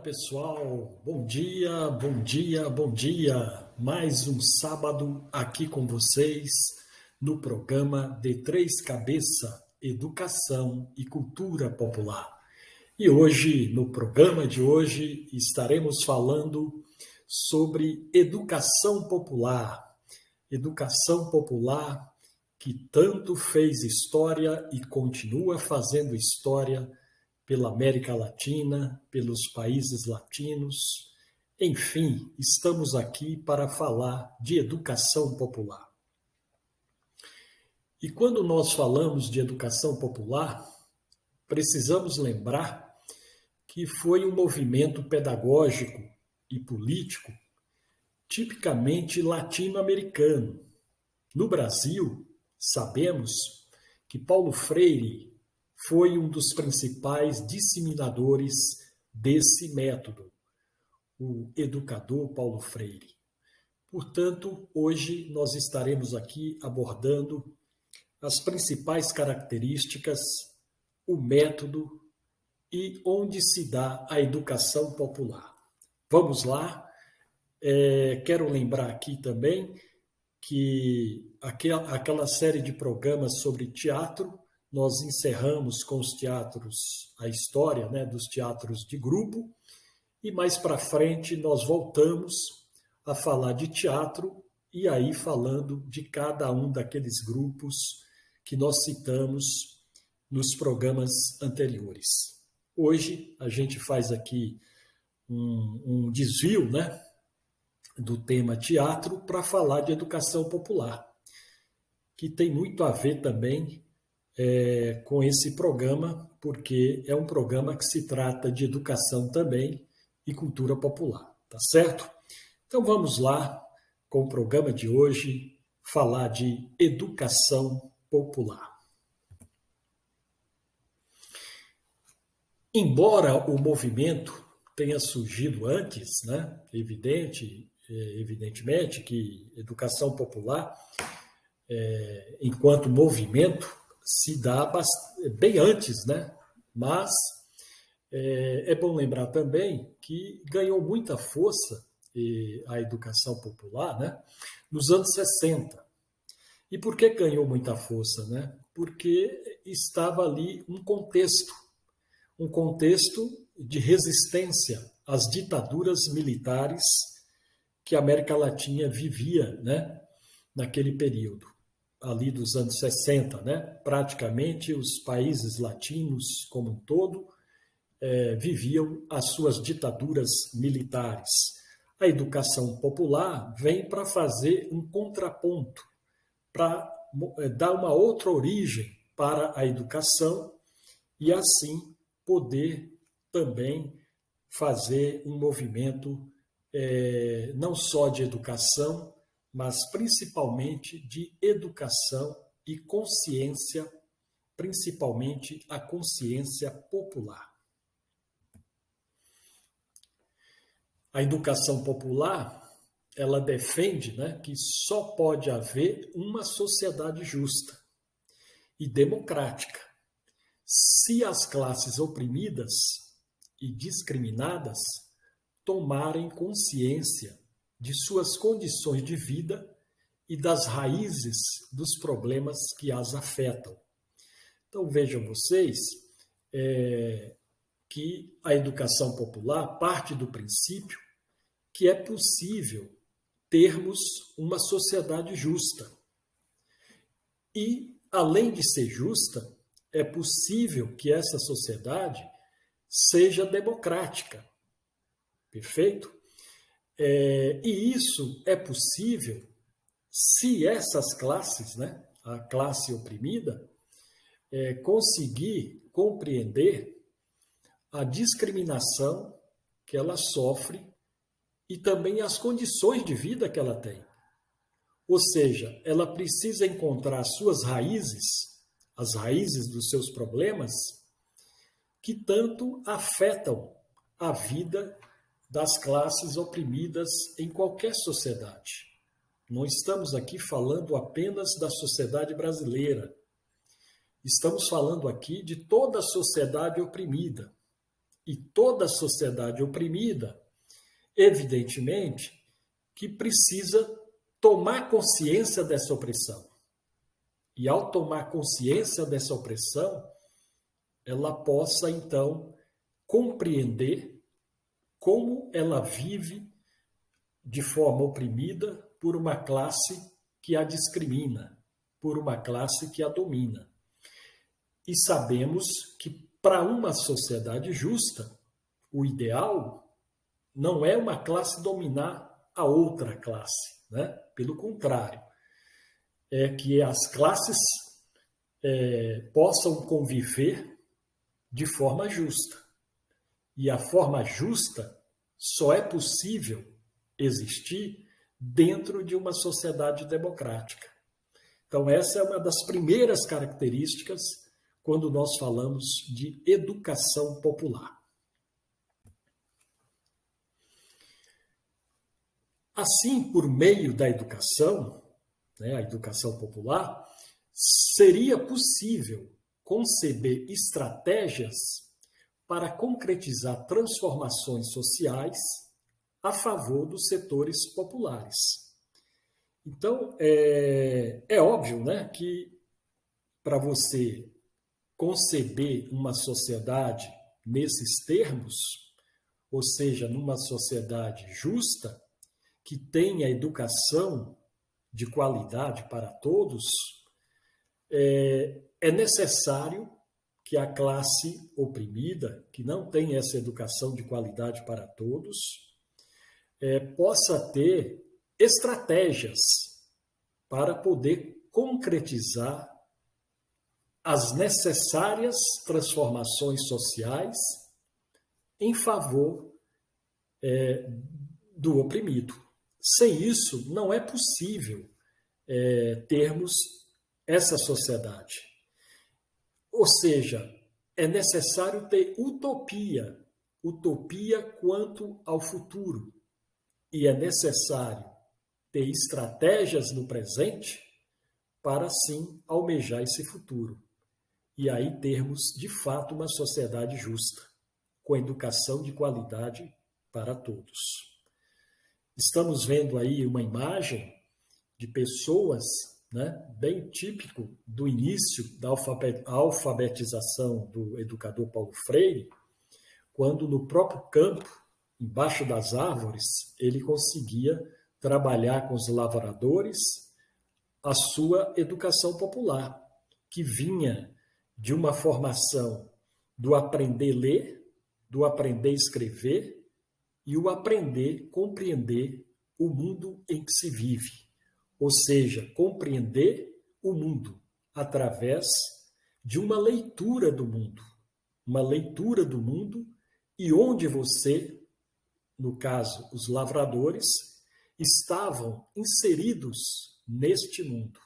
pessoal. Bom dia, bom dia, bom dia. Mais um sábado aqui com vocês no programa De Três Cabeça, Educação e Cultura Popular. E hoje, no programa de hoje, estaremos falando sobre educação popular. Educação popular que tanto fez história e continua fazendo história pela América Latina, pelos países latinos. Enfim, estamos aqui para falar de educação popular. E quando nós falamos de educação popular, precisamos lembrar que foi um movimento pedagógico e político tipicamente latino-americano. No Brasil, sabemos que Paulo Freire foi um dos principais disseminadores desse método, o educador Paulo Freire. Portanto, hoje nós estaremos aqui abordando as principais características, o método e onde se dá a educação popular. Vamos lá. Quero lembrar aqui também que aquela série de programas sobre teatro, nós encerramos com os teatros, a história, dos teatros de grupo, e mais para frente nós voltamos a falar de teatro, e aí falando de cada um daqueles grupos que nós citamos nos programas anteriores. Hoje a gente faz aqui um desvio, do tema teatro para falar de educação popular, que tem muito a ver também com esse programa, porque é um programa que se trata de educação também e cultura popular, tá certo? Então vamos lá com o programa de hoje, falar de educação popular. Embora o movimento tenha surgido antes, evidentemente que educação popular, enquanto movimento, se dá bem antes, Mas é bom lembrar também que ganhou muita força a educação popular, nos anos 60. E por que ganhou muita força, Porque estava ali um contexto de resistência às ditaduras militares que a América Latina vivia, naquele período, ali dos anos 60, praticamente os países latinos como um todo viviam as suas ditaduras militares. A educação popular vem para fazer um contraponto, para dar uma outra origem para a educação e assim poder também fazer um movimento não só de educação, mas principalmente de educação e consciência, principalmente a consciência popular. A educação popular, ela defende que só pode haver uma sociedade justa e democrática se as classes oprimidas e discriminadas tomarem consciência de suas condições de vida e das raízes dos problemas que as afetam. Então, vejam vocês que a educação popular parte do princípio que é possível termos uma sociedade justa. E, além de ser justa, é possível que essa sociedade seja democrática. Perfeito? E isso é possível se essas classes, a classe oprimida, conseguir compreender a discriminação que ela sofre e também as condições de vida que ela tem. Ou seja, ela precisa encontrar as suas raízes, as raízes dos seus problemas, que tanto afetam a vida das classes oprimidas em qualquer sociedade. Não estamos aqui falando apenas da sociedade brasileira. Estamos falando aqui de toda a sociedade oprimida. e toda a sociedade oprimida, evidentemente, que precisa tomar consciência dessa opressão. E ao tomar consciência dessa opressão, ela possa, então, compreender como ela vive de forma oprimida por uma classe que a discrimina, por uma classe que a domina. E sabemos que, para uma sociedade justa, o ideal não é uma classe dominar a outra classe, né? Pelo contrário, é que as classes possam conviver de forma justa. E a forma justa só é possível existir dentro de uma sociedade democrática. Então, essa é uma das primeiras características quando nós falamos de educação popular. Assim, por meio da educação, né, a educação popular, seria possível conceber estratégias para concretizar transformações sociais a favor dos setores populares. Então, é óbvio, né, que para você conceber uma sociedade nesses termos, ou seja, numa sociedade justa, que tenha educação de qualidade para todos, é necessário que a classe oprimida, que não tem essa educação de qualidade para todos, possa ter estratégias para poder concretizar as necessárias transformações sociais em favor do oprimido. Sem isso, não é possível termos essa sociedade. Ou seja, é necessário ter utopia quanto ao futuro. E é necessário ter estratégias no presente para, sim, almejar esse futuro. E aí termos, de fato, uma sociedade justa, com educação de qualidade para todos. Estamos vendo aí uma imagem de pessoas, né, bem típico do início da alfabetização do educador Paulo Freire, quando no próprio campo, embaixo das árvores, ele conseguia trabalhar com os lavradores a sua educação popular, que vinha de uma formação do aprender a ler, do aprender a escrever e o aprender a compreender o mundo em que se vive. Ou seja, compreender o mundo através de uma leitura do mundo. Uma leitura do mundo e onde você, no caso, os lavradores, estavam inseridos neste mundo.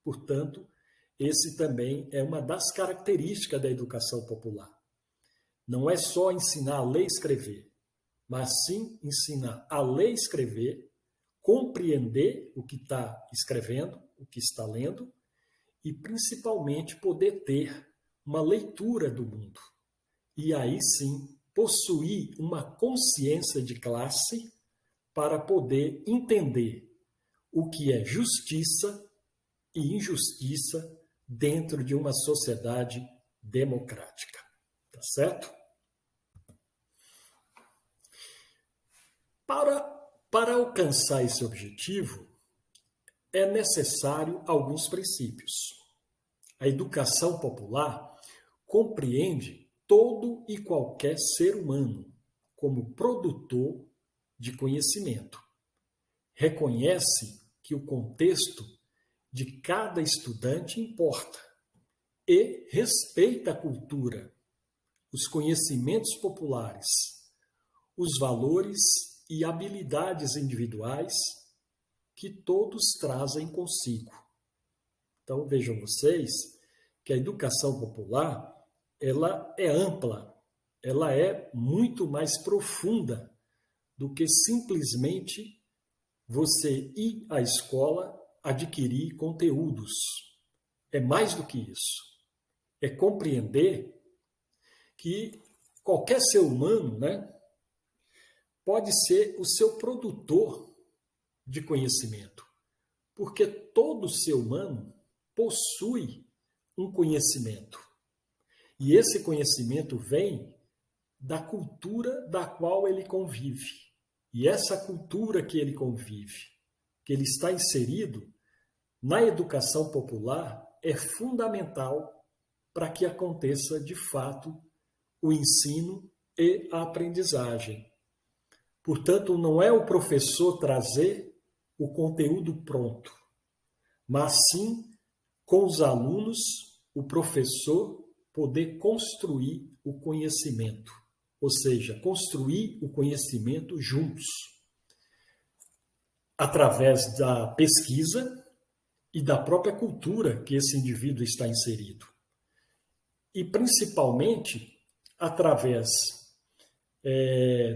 Portanto, esse também é uma das características da educação popular. Não é só ensinar a ler e escrever, mas sim ensinar a ler e escrever, compreender o que está escrevendo, o que está lendo, e principalmente poder ter uma leitura do mundo. E aí sim, possuir uma consciência de classe para poder entender o que é justiça e injustiça dentro de uma sociedade democrática. Tá certo? Para alcançar esse objetivo, é necessário alguns princípios. A educação popular compreende todo e qualquer ser humano como produtor de conhecimento. Reconhece que o contexto de cada estudante importa e respeita a cultura, os conhecimentos populares, os valores e habilidades individuais que todos trazem consigo. Então, vejam vocês que a educação popular, ela é ampla, ela é muito mais profunda do que simplesmente você ir à escola adquirir conteúdos. É mais do que isso. É compreender que qualquer ser humano, né, pode ser o seu produtor de conhecimento, porque todo ser humano possui um conhecimento. E esse conhecimento vem da cultura da qual ele convive. E essa cultura que ele convive, que ele está inserido na educação popular, é fundamental para que aconteça de fato o ensino e a aprendizagem. Portanto, não é o professor trazer o conteúdo pronto, mas sim, com os alunos, o professor poder construir o conhecimento, ou seja, construir o conhecimento juntos, através da pesquisa e da própria cultura que esse indivíduo está inserido. E, principalmente, através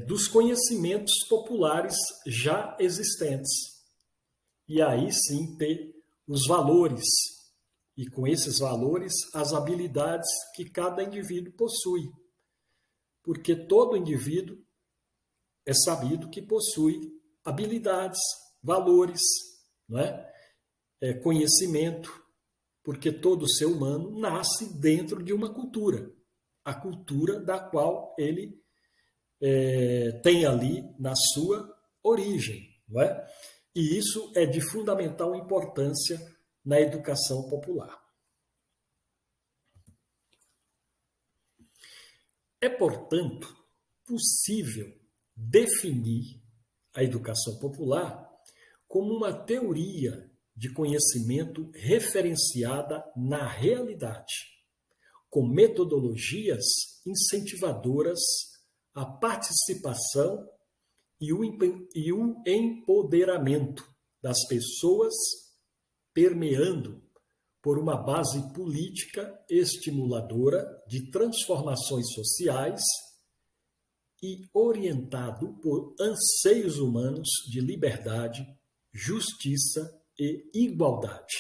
dos conhecimentos populares já existentes. E aí sim ter os valores, e com esses valores as habilidades que cada indivíduo possui. Porque todo indivíduo é sabido que possui habilidades, valores, não é? Conhecimento, porque todo ser humano nasce dentro de uma cultura, a cultura da qual ele tem ali na sua origem, não é? E isso é de fundamental importância na educação popular. É, portanto, possível definir a educação popular como uma teoria de conhecimento referenciada na realidade, com metodologias incentivadoras à participação e o empoderamento das pessoas, permeando por uma base política estimuladora de transformações sociais e orientado por anseios humanos de liberdade, justiça e igualdade.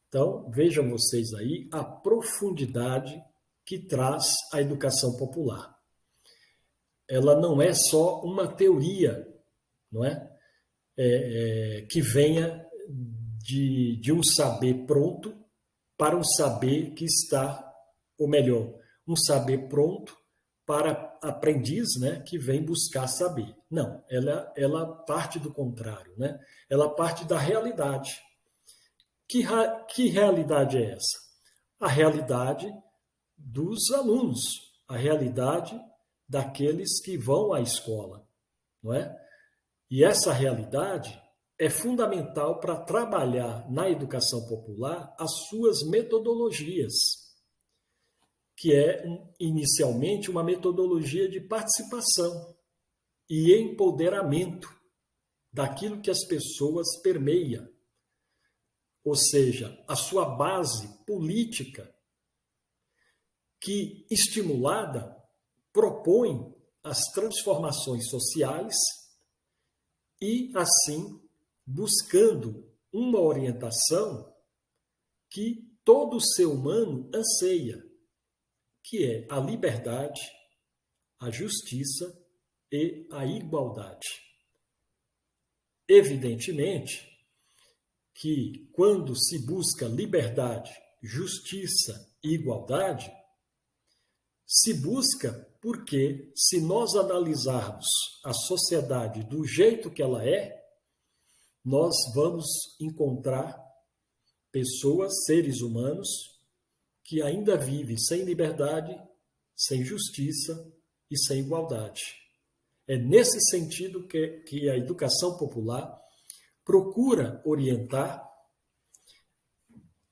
Então, vejam vocês aí a profundidade que traz a educação popular. Ela não é só uma teoria, não é? Que venha de um saber pronto para um saber que está, ou melhor, um saber pronto para aprendiz, né, que vem buscar saber. Não, ela parte do contrário, né? Ela parte da realidade. Que realidade é essa? A realidade dos alunos, a realidade daqueles que vão à escola, não é? E essa realidade é fundamental para trabalhar na educação popular as suas metodologias, que é inicialmente uma metodologia de participação e empoderamento daquilo que as pessoas permeiam, ou seja, a sua base política, que, estimulada, propõe as transformações sociais e, assim, buscando uma orientação que todo ser humano anseia, que é a liberdade, a justiça e a igualdade. Evidentemente que, quando se busca liberdade, justiça e igualdade, se busca porque, se nós analisarmos a sociedade do jeito que ela é, nós vamos encontrar pessoas, seres humanos, que ainda vivem sem liberdade, sem justiça e sem igualdade. É nesse sentido que a educação popular procura orientar,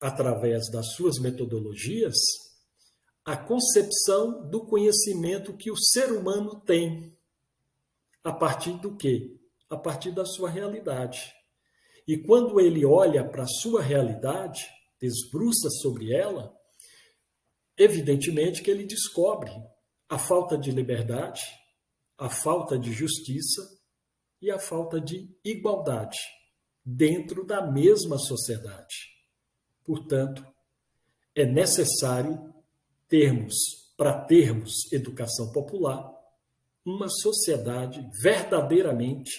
através das suas metodologias, a concepção do conhecimento que o ser humano tem. A partir do quê? A partir da sua realidade. E quando ele olha para a sua realidade, desbruça sobre ela, evidentemente que ele descobre a falta de liberdade, a falta de justiça e a falta de igualdade dentro da mesma sociedade. Portanto, é necessário termos para termos educação popular, uma sociedade verdadeiramente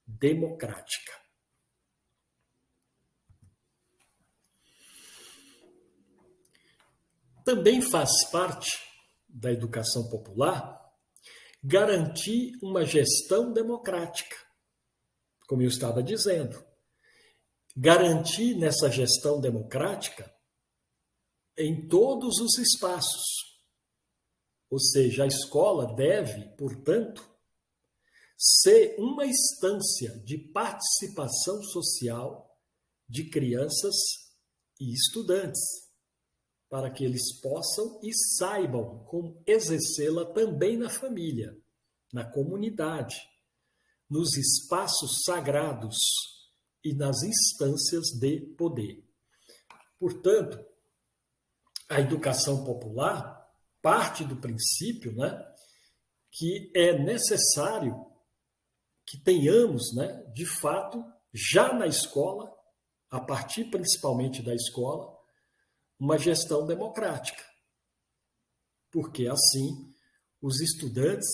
democrática. Também faz parte da educação popular garantir uma gestão democrática, como eu estava dizendo. Garantir nessa gestão democrática em todos os espaços. Ou seja, a escola deve, portanto, ser uma instância de participação social de crianças e estudantes, para que eles possam e saibam como exercê-la também na família, na comunidade, nos espaços sagrados e nas instâncias de poder. Portanto, a educação popular parte do princípio, que é necessário que tenhamos, de fato, já na escola, a partir principalmente da escola, uma gestão democrática. Porque assim os estudantes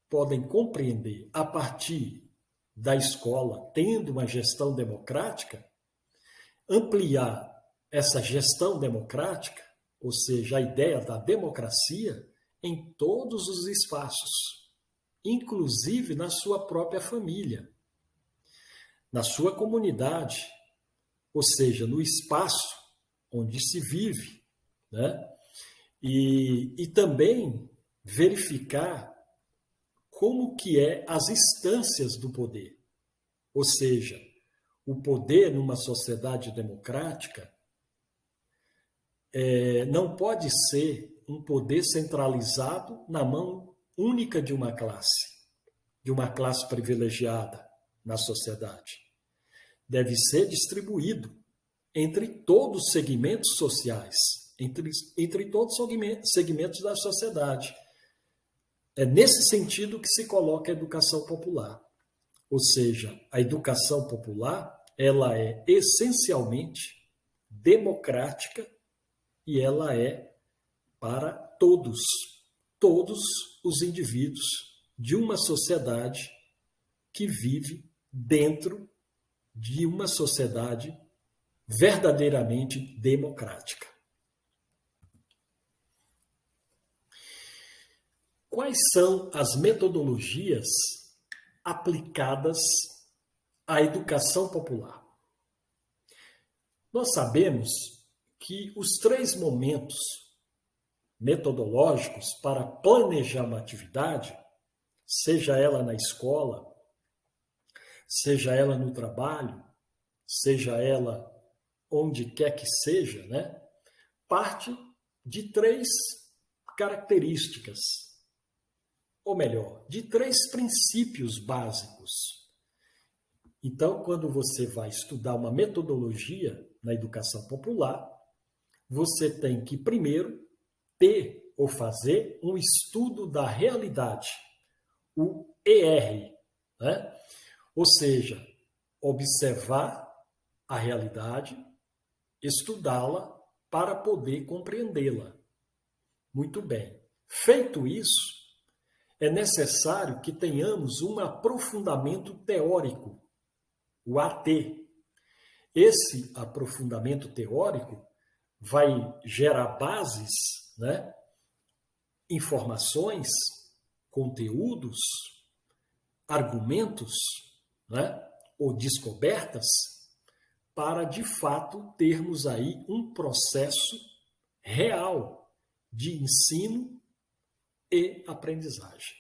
podem compreender, a partir da escola, tendo uma gestão democrática, ampliar essa gestão democrática, ou seja, a ideia da democracia, em todos os espaços, inclusive na sua própria família, na sua comunidade, ou seja, no espaço onde se vive, E também verificar como que é as instâncias do poder. Ou seja, o poder numa sociedade democrática não pode ser um poder centralizado na mão única de uma classe privilegiada na sociedade. Deve ser distribuído entre todos os segmentos sociais, entre todos os segmentos da sociedade. É nesse sentido que se coloca a educação popular. Ou seja, a educação popular, ela é essencialmente democrática e ela é para todos os indivíduos de uma sociedade que vive dentro de uma sociedade verdadeiramente democrática. Quais são as metodologias aplicadas à educação popular? Nós sabemos que os 3 momentos metodológicos para planejar uma atividade, seja ela na escola, seja ela no trabalho, seja ela onde quer que seja, parte de 3 características, ou melhor, de 3 princípios básicos. Então, quando você vai estudar uma metodologia na educação popular, você tem que primeiro ter ou fazer um estudo da realidade, o ER, Ou seja, observar a realidade, estudá-la para poder compreendê-la. Muito bem. Feito isso, é necessário que tenhamos um aprofundamento teórico, o AT. Esse aprofundamento teórico vai gerar bases, informações, conteúdos, argumentos, ou descobertas, para, de fato, termos aí um processo real de ensino e aprendizagem.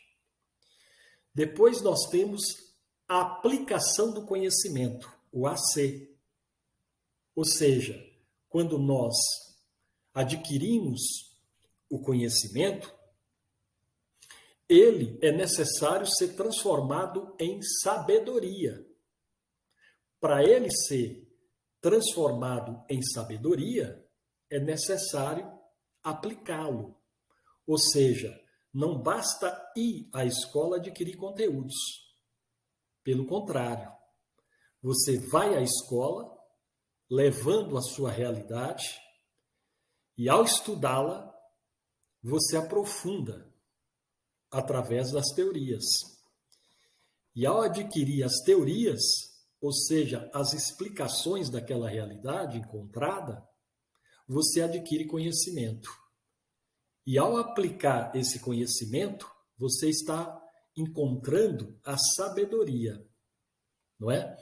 Depois nós temos a aplicação do conhecimento, o AC. Ou seja, quando nós adquirimos o conhecimento, ele é necessário ser transformado em sabedoria. Para ele ser transformado em sabedoria, é necessário aplicá-lo. Ou seja, não basta ir à escola adquirir conteúdos. Pelo contrário, você vai à escola levando a sua realidade e, ao estudá-la, você aprofunda através das teorias. E ao adquirir as teorias, ou seja, as explicações daquela realidade encontrada, você adquire conhecimento. E ao aplicar esse conhecimento, você está encontrando a sabedoria, não é?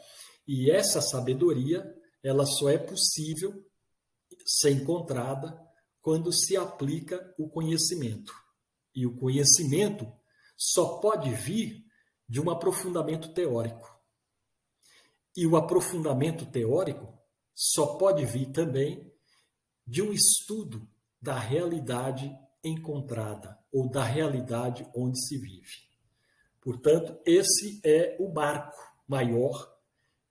E essa sabedoria, ela só é possível ser encontrada quando se aplica o conhecimento. E o conhecimento só pode vir de um aprofundamento teórico. E o aprofundamento teórico só pode vir também de um estudo da realidade encontrada ou da realidade onde se vive. Portanto, esse é o marco maior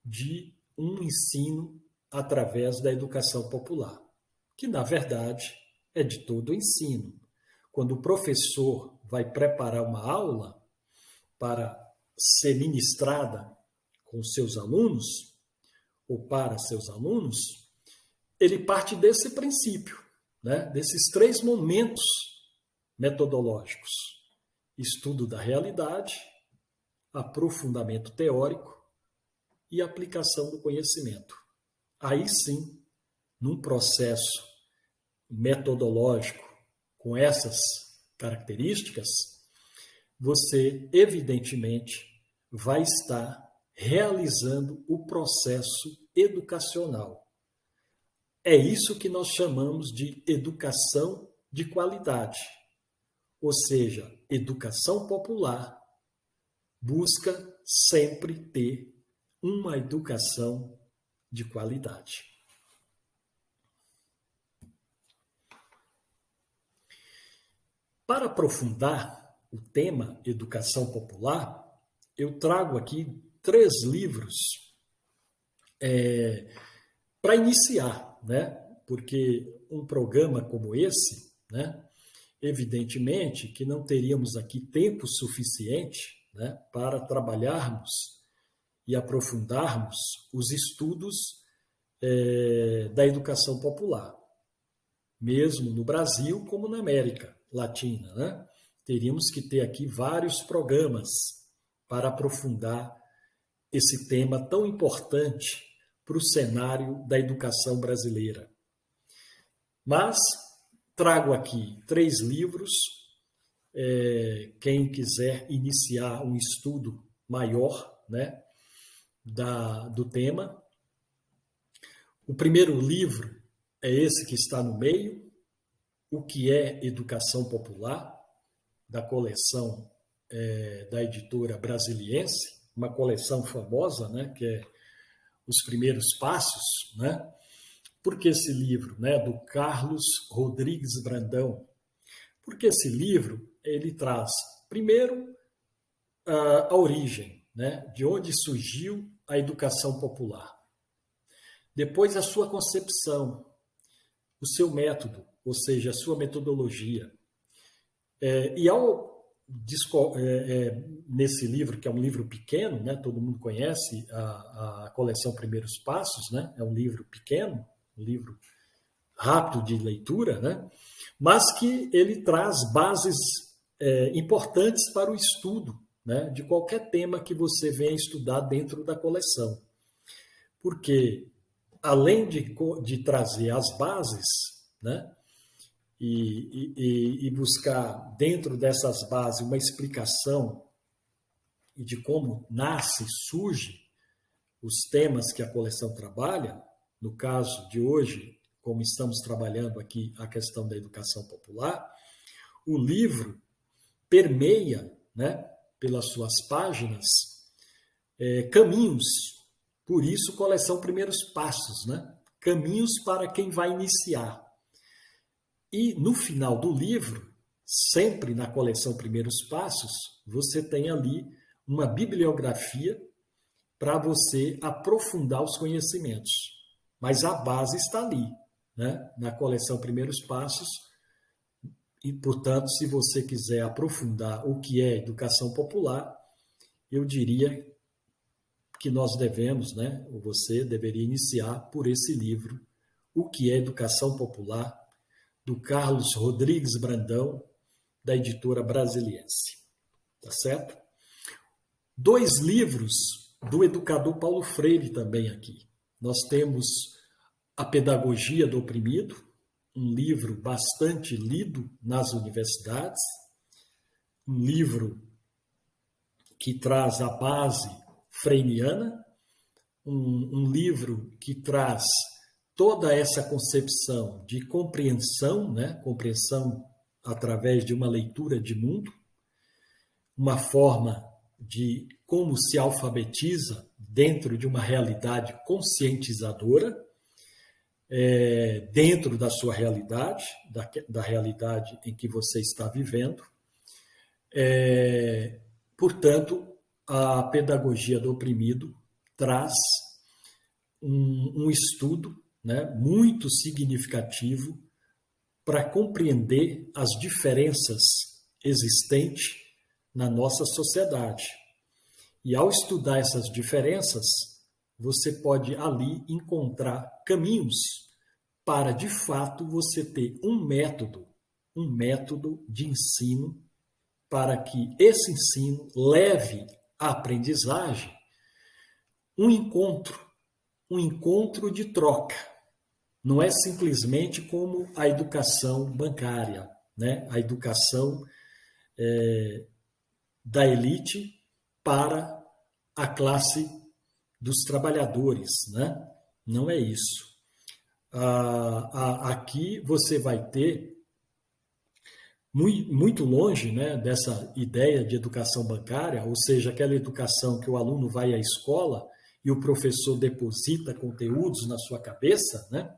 de um ensino através da educação popular, que, na verdade, é de todo o ensino. Quando o professor vai preparar uma aula para ser ministrada com seus alunos, ou para seus alunos, ele parte desse princípio, né? Desses 3 momentos metodológicos: estudo da realidade, aprofundamento teórico e aplicação do conhecimento. Aí sim, num processo metodológico com essas características, você, evidentemente, vai estar realizando o processo educacional. É isso que nós chamamos de educação de qualidade. Ou seja, educação popular busca sempre ter uma educação de qualidade. Para aprofundar o tema educação popular, eu trago aqui 3 livros para iniciar, né? Porque um programa como esse, né? Evidentemente que não teríamos aqui tempo suficiente, né, para trabalharmos e aprofundarmos os estudos da educação popular, mesmo no Brasil como na América Latina, né? Teríamos que ter aqui vários programas para aprofundar esse tema tão importante para o cenário da educação brasileira. Mas trago aqui 3 livros. Quem quiser iniciar um estudo maior, né, do tema. O primeiro livro é esse que está no meio, O que é Educação Popular, da coleção da editora Brasiliense, uma coleção famosa, né, que é Os Primeiros Passos, né? Por que esse livro, né, do Carlos Rodrigues Brandão? Porque esse livro ele traz, primeiro, a origem, né, de onde surgiu a educação popular. Depois, a sua concepção, o seu método, ou seja, a sua metodologia. E nesse livro, que é um livro pequeno, né, todo mundo conhece a coleção Primeiros Passos, né, é um livro pequeno, um livro rápido de leitura, né, mas que ele traz bases importantes para o estudo, né, de qualquer tema que você venha estudar dentro da coleção. Porque, além de trazer as bases, né, e buscar dentro dessas bases uma explicação de como nasce, surge os temas que a coleção trabalha, no caso de hoje, como estamos trabalhando aqui a questão da educação popular, o livro permeia, né, pelas suas páginas, caminhos. Por isso, coleção Primeiros Passos, né? Caminhos para quem vai iniciar. E no final do livro, sempre na coleção Primeiros Passos, você tem ali uma bibliografia para você aprofundar os conhecimentos. Mas a base está ali, né, na coleção Primeiros Passos. E, portanto, se você quiser aprofundar o que é educação popular, eu diria que nós devemos, né, ou você deveria iniciar por esse livro, O que é Educação Popular, do Carlos Rodrigues Brandão, da editora Brasiliense. Tá certo? 2 livros do educador Paulo Freire também aqui. Nós temos A Pedagogia do Oprimido, um livro bastante lido nas universidades, um livro que traz a base freiriana, um livro que traz toda essa concepção de compreensão, né? Compreensão através de uma leitura de mundo, uma forma de como se alfabetiza dentro de uma realidade conscientizadora, dentro da sua realidade, da realidade em que você está vivendo. Portanto, a Pedagogia do Oprimido traz um estudo, né, muito significativo para compreender as diferenças existentes na nossa sociedade. E ao estudar essas diferenças, você pode ali encontrar caminhos para, de fato, você ter um método de ensino para que esse ensino leve à aprendizagem um encontro de troca. Não é simplesmente como a educação bancária, né? A educação da elite para a classe dos trabalhadores, né? Não é isso. Aqui você vai ter, muito longe, né, dessa ideia de educação bancária, ou seja, aquela educação que o aluno vai à escola e o professor deposita conteúdos na sua cabeça, né?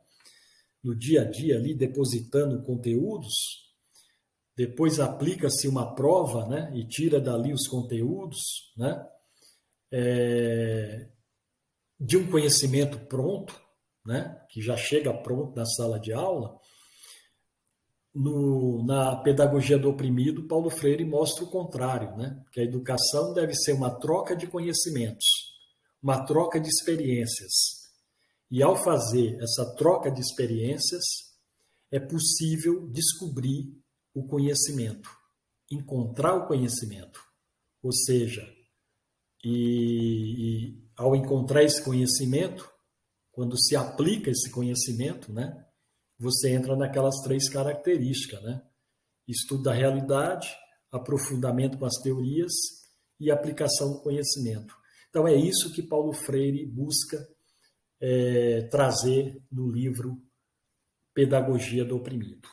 No dia a dia ali, depositando conteúdos, depois aplica-se uma prova, né? E tira dali os conteúdos, né? De um conhecimento pronto, né? Que já chega pronto na sala de aula. Na Pedagogia do Oprimido, Paulo Freire mostra o contrário, né? Que a educação deve ser uma troca de conhecimentos, uma troca de experiências. E ao fazer essa troca de experiências, é possível descobrir o conhecimento, encontrar o conhecimento. Ou seja, ao encontrar esse conhecimento, quando se aplica esse conhecimento, né, você entra naquelas 3 características, né? Estudo da realidade, aprofundamento com as teorias e aplicação do conhecimento. Então é isso que Paulo Freire busca trazer no livro Pedagogia do Oprimido.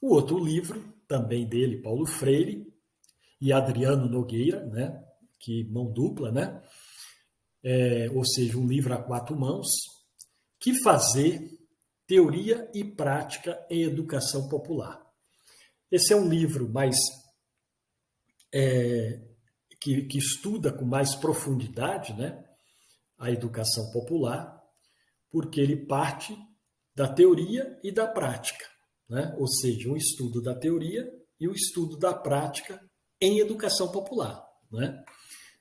O outro livro, também dele, Paulo Freire e Adriano Nogueira, né? Que mão dupla, né? Ou seja, um livro a 4 mãos, Que Fazer, Teoria e Prática em Educação Popular. Esse é um livro mais que estuda com mais profundidade, né, a educação popular, porque ele parte da teoria e da prática, né? Ou seja, um estudo da teoria e o estudo da prática em educação popular, né?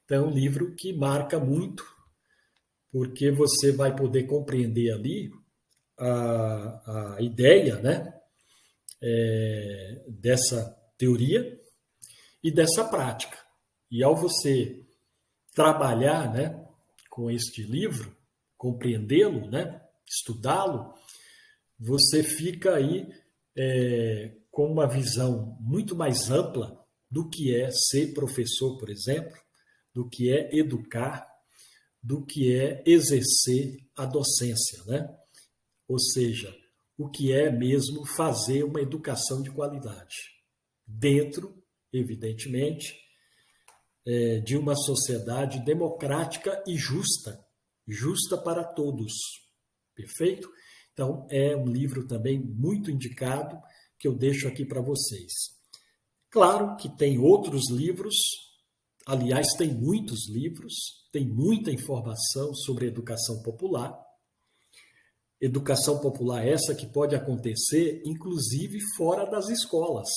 Então, é um livro que marca muito, porque você vai poder compreender ali a ideia, né, dessa teoria e dessa prática. E ao você trabalhar, né, com este livro, compreendê-lo, né, estudá-lo, você fica aí com uma visão muito mais ampla do que é ser professor, por exemplo, do que é educar, do que é exercer a docência, né? Ou seja, o que é mesmo fazer uma educação de qualidade, dentro, evidentemente, de uma sociedade democrática e justa para todos. Perfeito? Então, é um livro também muito indicado que eu deixo aqui para vocês. Claro que tem outros livros, aliás, tem muitos livros, tem muita informação sobre educação popular. Educação popular essa que pode acontecer, inclusive, fora das escolas.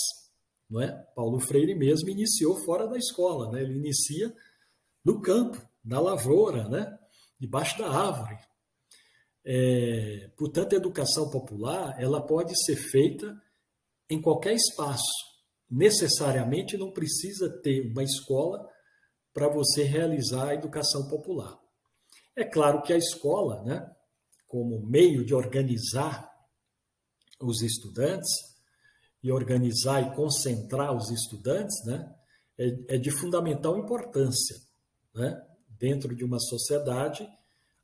Não é? Paulo Freire mesmo iniciou fora da escola, né? Ele inicia no campo, na lavoura, né? Debaixo da árvore. Portanto, a educação popular ela pode ser feita em qualquer espaço. Necessariamente não precisa ter uma escola para você realizar a educação popular. É claro que a escola, né, como meio de organizar os estudantes e organizar e concentrar os estudantes, né, é de fundamental importância, né? Dentro de uma sociedade,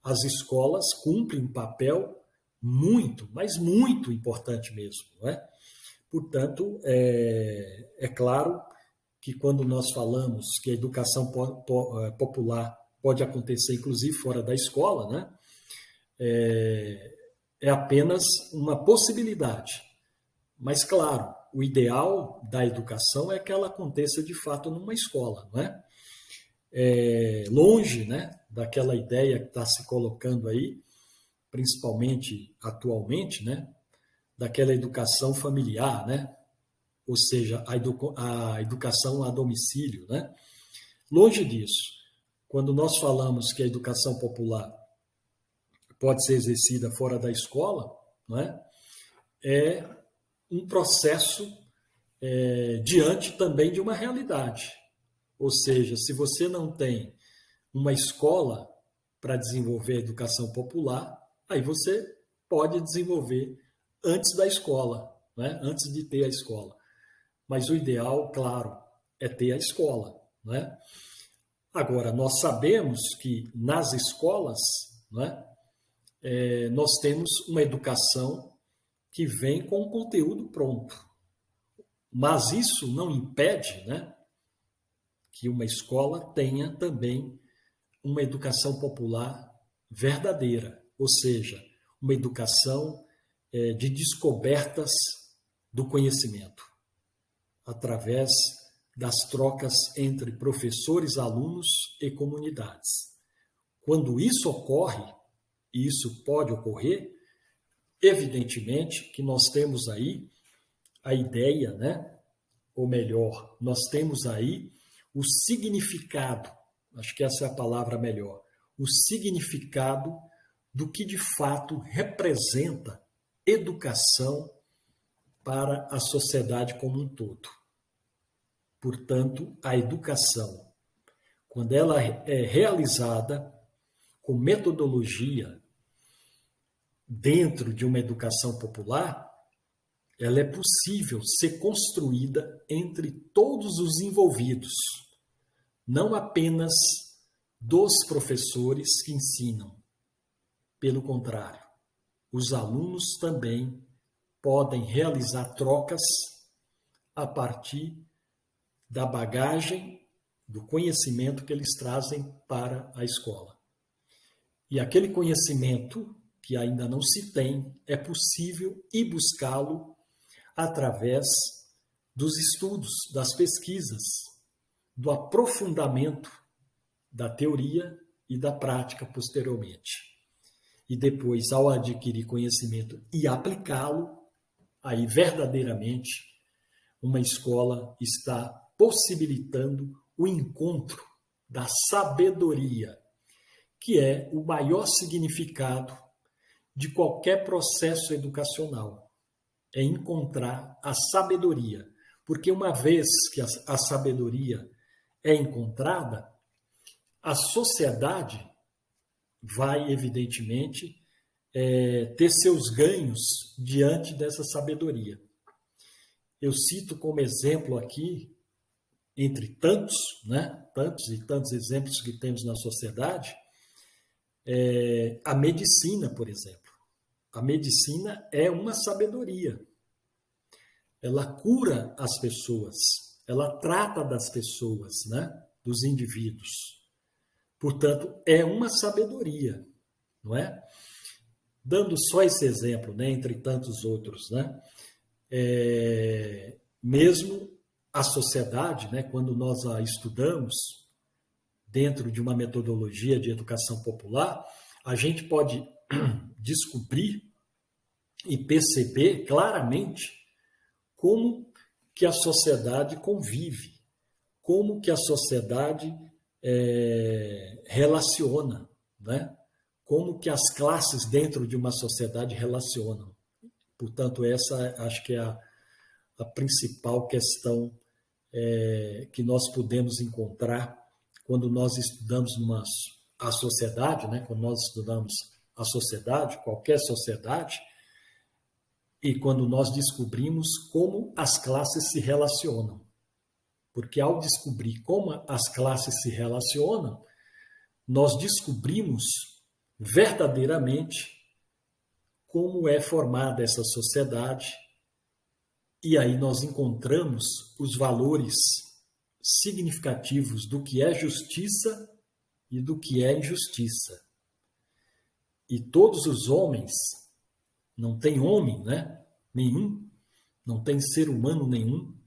as escolas cumprem um papel muito, mas muito importante mesmo, não é? Portanto, é claro que quando nós falamos que a educação popular pode acontecer, inclusive, fora da escola, né? É apenas uma possibilidade. Mas, claro, o ideal da educação é que ela aconteça de fato numa escola, não é? Longe, né, daquela ideia que está se colocando aí, principalmente atualmente, né, daquela educação familiar, né? Ou seja, a educação a domicílio, né? Longe disso. Quando nós falamos que a educação popular pode ser exercida fora da escola, não é? É um processo diante também de uma realidade. Ou seja, se você não tem uma escola para desenvolver a educação popular, aí você pode desenvolver antes da escola, né? Antes de ter a escola. Mas o ideal, claro, é ter a escola, né? Agora, nós sabemos que nas escolas, né, nós temos uma educação que vem com o conteúdo pronto. Mas isso não impede, né, que uma escola tenha também uma educação popular verdadeira, ou seja, uma educação de descobertas do conhecimento, através das trocas entre professores, alunos e comunidades. Quando isso ocorre, e isso pode ocorrer, evidentemente que nós temos aí a ideia, né? Ou melhor, nós temos aí o significado, acho que essa é a palavra melhor, o significado do que de fato representa educação para a sociedade como um todo. Portanto, a educação, quando ela é realizada com metodologia dentro de uma educação popular, ela é possível ser construída entre todos os envolvidos, não apenas dos professores que ensinam. Pelo contrário, os alunos também podem realizar trocas a partir da bagagem, do conhecimento que eles trazem para a escola. E aquele conhecimento que ainda não se tem, é possível ir buscá-lo através dos estudos, das pesquisas, do aprofundamento da teoria e da prática posteriormente. E depois, ao adquirir conhecimento e aplicá-lo, aí verdadeiramente uma escola está possibilitando o encontro da sabedoria, que é o maior significado de qualquer processo educacional. É encontrar a sabedoria. Porque uma vez que a sabedoria é encontrada, a sociedade vai, evidentemente, ter seus ganhos diante dessa sabedoria. Eu cito como exemplo aqui, entre tantos, né, tantos e tantos exemplos que temos na sociedade, a medicina, por exemplo. A medicina é uma sabedoria. Ela cura as pessoas, ela trata das pessoas, né, dos indivíduos. Portanto, é uma sabedoria, não é? Dando só esse exemplo, né, entre tantos outros, né? Mesmo a sociedade, né, quando nós a estudamos dentro de uma metodologia de educação popular, a gente pode descobrir e perceber claramente como que a sociedade convive, como que a sociedade relaciona, né? Como que as classes dentro de uma sociedade relacionam. Portanto, essa acho que é a a principal questão que nós podemos encontrar quando nós estudamos a sociedade, né? Quando nós estudamos a sociedade, qualquer sociedade, e quando nós descobrimos como as classes se relacionam. Porque ao descobrir como as classes se relacionam, nós descobrimos verdadeiramente como é formada essa sociedade, e aí nós encontramos os valores significativos do que é justiça e do que é injustiça. E todos os homens, não tem homem, né? Nenhum, não tem ser humano nenhum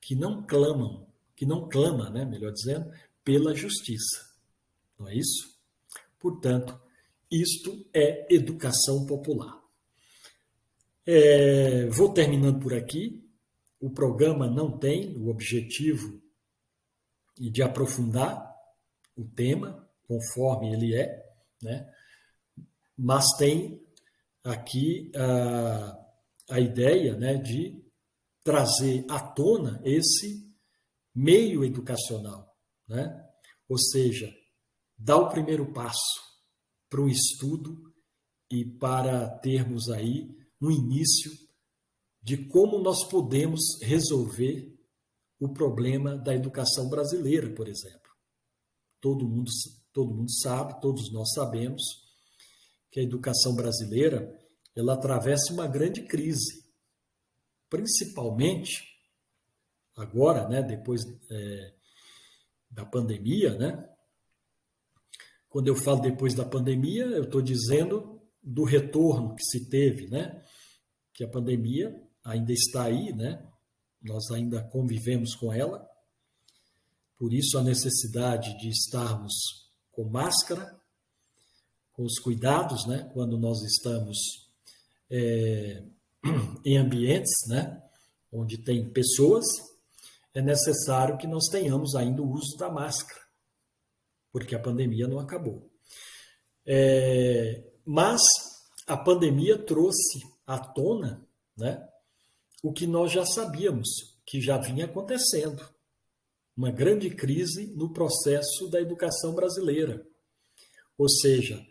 que não clama, né? Melhor dizendo, pela justiça. Não é isso? Portanto, isto é educação popular. Vou terminando por aqui. O programa não tem o objetivo de aprofundar o tema, conforme ele é, né? Mas tem aqui a ideia, né, de trazer à tona esse meio educacional, né? Ou seja, dar o primeiro passo para um estudo e para termos aí um início de como nós podemos resolver o problema da educação brasileira, por exemplo. Todo mundo sabe, todos nós sabemos que a educação brasileira ela atravessa uma grande crise, principalmente agora, né, depois da pandemia, né? Quando eu falo depois da pandemia, eu estou dizendo do retorno que se teve, né? Que a pandemia ainda está aí, né? Nós ainda convivemos com ela, por isso a necessidade de estarmos com máscara, com os cuidados, né? Quando nós estamos em ambientes, né? Onde tem pessoas, é necessário que nós tenhamos ainda o uso da máscara, porque a pandemia não acabou. Mas a pandemia trouxe à tona, né, o que nós já sabíamos, que já vinha acontecendo. Uma grande crise no processo da educação brasileira. Ou seja,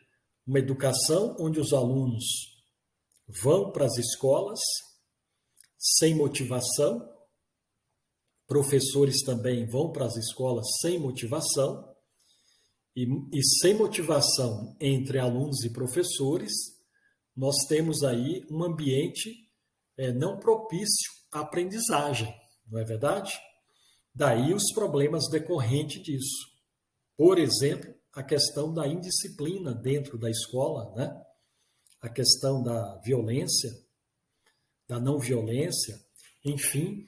uma educação onde os alunos vão para as escolas sem motivação, professores também vão para as escolas sem motivação, e sem motivação entre alunos e professores, nós temos aí um ambiente não propício à aprendizagem, não é verdade? Daí os problemas decorrentes disso. Por exemplo, a questão da indisciplina dentro da escola, né? A questão da violência, da não violência, enfim,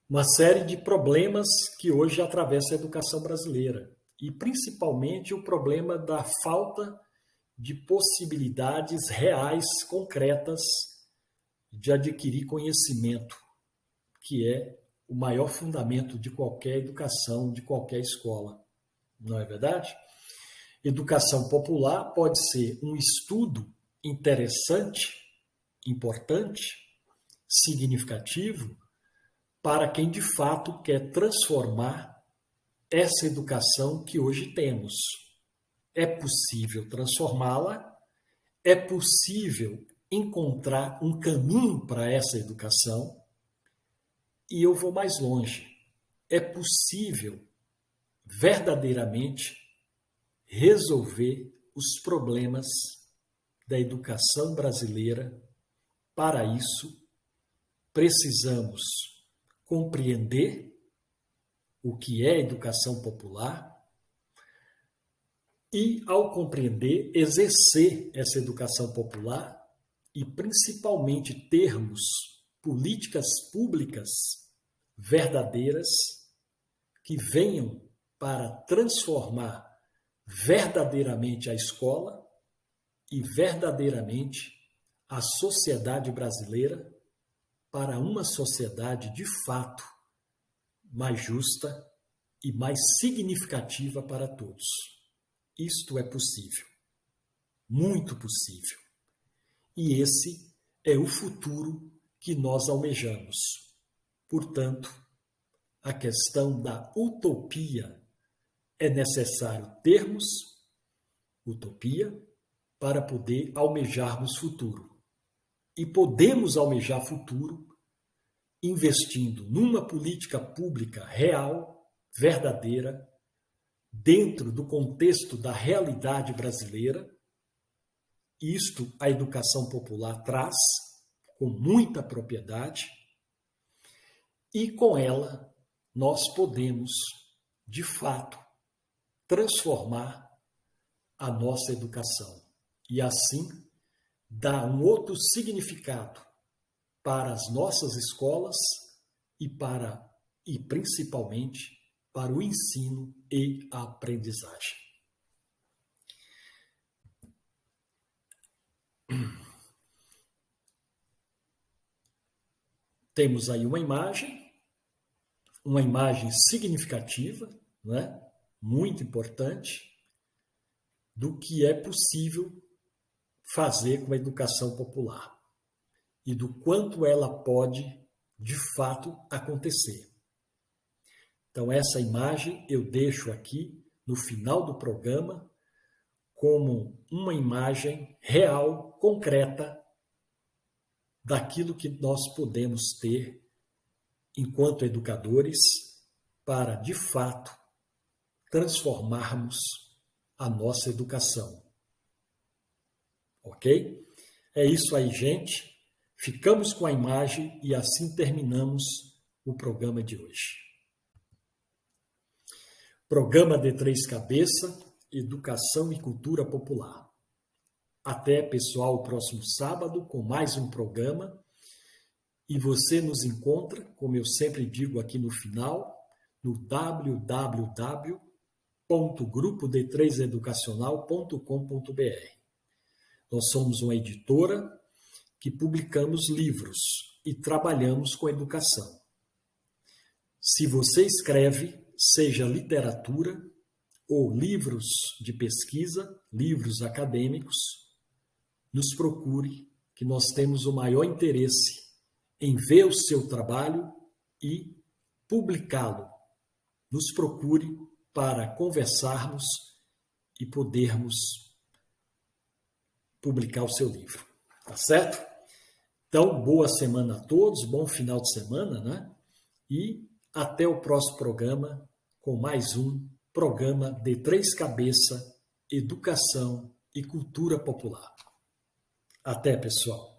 uma série de problemas que hoje atravessa a educação brasileira. E principalmente o problema da falta de possibilidades reais, concretas, de adquirir conhecimento, que é o maior fundamento de qualquer educação, de qualquer escola. Não é verdade? Educação popular pode ser um estudo interessante, importante, significativo, para quem de fato quer transformar essa educação que hoje temos. É possível transformá-la, é possível encontrar um caminho para essa educação, e eu vou mais longe. É possível verdadeiramente resolver os problemas da educação brasileira. Para isso, precisamos compreender o que é educação popular e, ao compreender, exercer essa educação popular e, principalmente, termos políticas públicas verdadeiras que venham para transformar verdadeiramente a escola e verdadeiramente a sociedade brasileira para uma sociedade de fato mais justa e mais significativa para todos. Isto é possível, muito possível. E esse é o futuro que nós almejamos. Portanto, a questão da utopia é necessário termos utopia para poder almejarmos futuro. E podemos almejar futuro investindo numa política pública real, verdadeira, dentro do contexto da realidade brasileira. Isto a educação popular traz com muita propriedade e com ela nós podemos, de fato, transformar a nossa educação e assim dar um outro significado para as nossas escolas e principalmente para o ensino e a aprendizagem. Temos aí uma imagem significativa, não é? Muito importante, do que é possível fazer com a educação popular e do quanto ela pode, de fato, acontecer. Então, essa imagem eu deixo aqui no final do programa como uma imagem real, concreta, daquilo que nós podemos ter enquanto educadores para, de fato, transformarmos a nossa educação. Ok? É isso aí, gente. Ficamos com a imagem e assim terminamos o programa de hoje. Programa de Três Cabeças, Educação e Cultura Popular. Até, pessoal, o próximo sábado com mais um programa. E você nos encontra, como eu sempre digo aqui no final, no www.grupo-d3educacional.com.br. Nós somos uma editora que publicamos livros e trabalhamos com educação. Se você escreve, seja literatura ou livros de pesquisa, livros acadêmicos, nos procure, que nós temos o maior interesse em ver o seu trabalho e publicá-lo. Nos procure para conversarmos e podermos publicar o seu livro. Tá certo? Então, boa semana a todos, bom final de semana, né? E até o próximo programa com mais um programa de Três Cabeças, Educação e Cultura Popular. Até, pessoal!